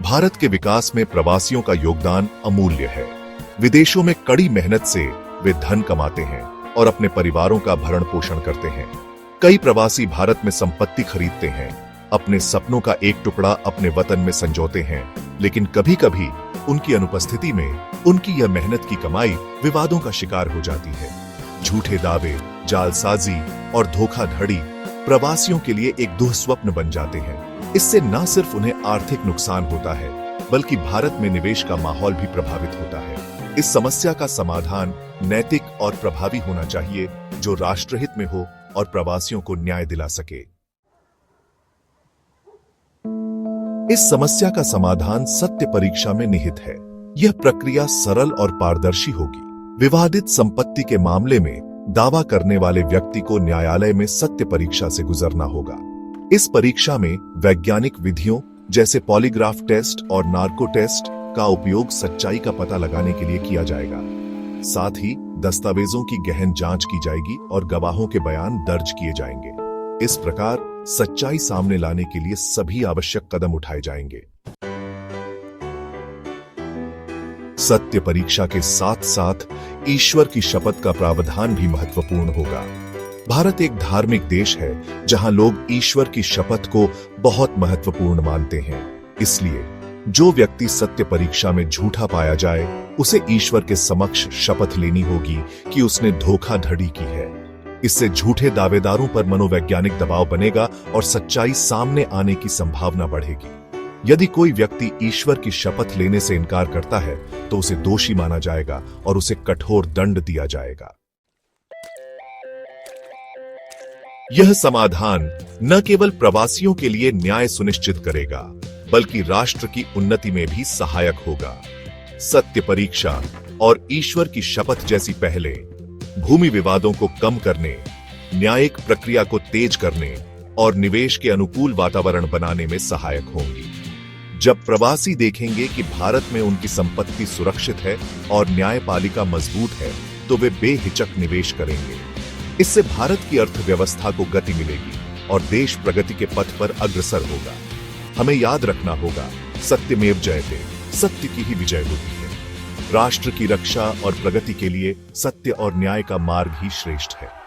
भारत के विकास में प्रवासियों का योगदान अमूल्य है। विदेशों में कड़ी मेहनत से वे धन कमाते हैं और अपने परिवारों का भरण पोषण करते हैं। कई प्रवासी भारत में संपत्ति खरीदते हैं, अपने सपनों का एक टुकड़ा अपने वतन में संजोते हैं, लेकिन कभी कभी उनकी अनुपस्थिति में उनकी यह मेहनत की कमाई विवादों का शिकार हो जाती है। झूठे दावे, जालसाजी और धोखाधड़ी प्रवासियों के लिए एक दुःस्वप्न बन जाते हैं। इससे न सिर्फ उन्हें आर्थिक नुकसान होता है, बल्कि भारत में निवेश का माहौल भी प्रभावित होता है। इस समस्या का समाधान नैतिक और प्रभावी होना चाहिए, जो राष्ट्रहित में हो और प्रवासियों को न्याय दिला सके। इस समस्या का समाधान सत्य परीक्षा में निहित है। यह प्रक्रिया सरल और पारदर्शी होगी। विवादित संपत्ति के मामले में दावा करने वाले व्यक्ति को न्यायालय में सत्य परीक्षा से गुजरना होगा। इस परीक्षा में वैज्ञानिक विधियों जैसे पॉलीग्राफ टेस्ट और नार्को टेस्ट का उपयोग सच्चाई का पता लगाने के लिए किया जाएगा। साथ ही दस्तावेजों की गहन जांच की जाएगी और गवाहों के बयान दर्ज किए जाएंगे। इस प्रकार सच्चाई सामने लाने के लिए सभी आवश्यक कदम उठाए जाएंगे। सत्य परीक्षा के साथ साथ ईश्वर की शपथ का प्रावधान भी महत्वपूर्ण होगा। भारत एक धार्मिक देश है, जहां लोग ईश्वर की शपथ को बहुत महत्वपूर्ण मानते हैं। इसलिए जो व्यक्ति सत्य परीक्षा में झूठा पाया जाए, उसे ईश्वर के समक्ष शपथ लेनी होगी कि उसने धोखाधड़ी की है। इससे झूठे दावेदारों पर मनोवैज्ञानिक दबाव बनेगा और सच्चाई सामने आने की संभावना बढ़ेगी। यदि कोई व्यक्ति ईश्वर की शपथ लेने से इनकार करता है, तो उसे दोषी माना जाएगा और उसे कठोर दंड दिया जाएगा। यह समाधान न केवल प्रवासियों के लिए न्याय सुनिश्चित करेगा, बल्कि राष्ट्र की उन्नति में भी सहायक होगा। सत्य परीक्षा और ईश्वर की शपथ जैसी पहलें भूमि विवादों को कम करने, न्यायिक प्रक्रिया को तेज करने और निवेश के अनुकूल वातावरण बनाने में सहायक होंगी। जब प्रवासी देखेंगे कि भारत में उनकी संपत्ति सुरक्षित है और न्यायपालिका मजबूत है, तो वे बेहिचक निवेश करेंगे। इससे भारत की अर्थव्यवस्था को गति मिलेगी और देश प्रगति के पथ पर अग्रसर होगा। हमें याद रखना होगा, सत्यमेव जयते, सत्य की ही विजय होती है। राष्ट्र की रक्षा और प्रगति के लिए सत्य और न्याय का मार्ग ही श्रेष्ठ है।